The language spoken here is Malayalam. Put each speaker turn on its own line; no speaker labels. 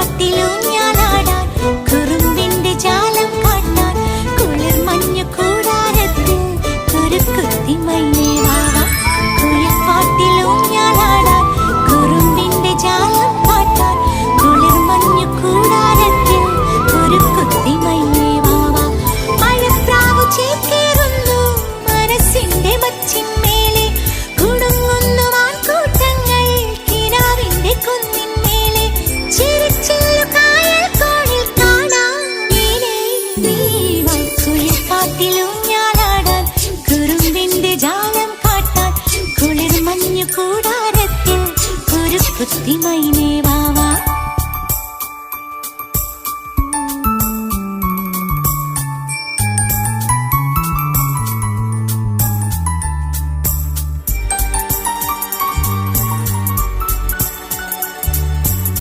കുയിൽപ്പാട്ടിലൂഞ്ഞാലാടാൻ കുറുമ്പിന്റെ ജാലം കാട്ടാൻ കുളിർ മഞ്ഞു കൂടാരത്തിൽ കുരുക്കുത്തി മൈനേ വാവാ. കുയിൽപ്പാട്ടിലൂഞ്ഞാലാടാൻ കുറുമ്പിന്റെ ജാലം കാട്ടാൻ കുളിർ മഞ്ഞു കൂടാരത്തിൽ കുരുക്കുത്തി മൈനേ വാവാ. മഴപ്രാവു ചേക്കേറുന്നു മനസ്സിന്റെ മച്ചിന്മേലെ കുടുങ്ങുന്നു മാൻകൂട്ടങ്ങൾ കിനാവിന്റെ കുന്നിന്മേലെ ചിരിച്ചില്ലു കായൽ കോണിൽ കാണാം നീലേ നീവാ. കുയിൽപ്പാട്ടിലൂഞ്ഞാലാടാൻ കുറുമ്പിന്റെ ജാലം കാട്ടാൻ കുളിർ മഞ്ഞു കൂടാരത്തിൽ കുരുക്കുത്തി മൈന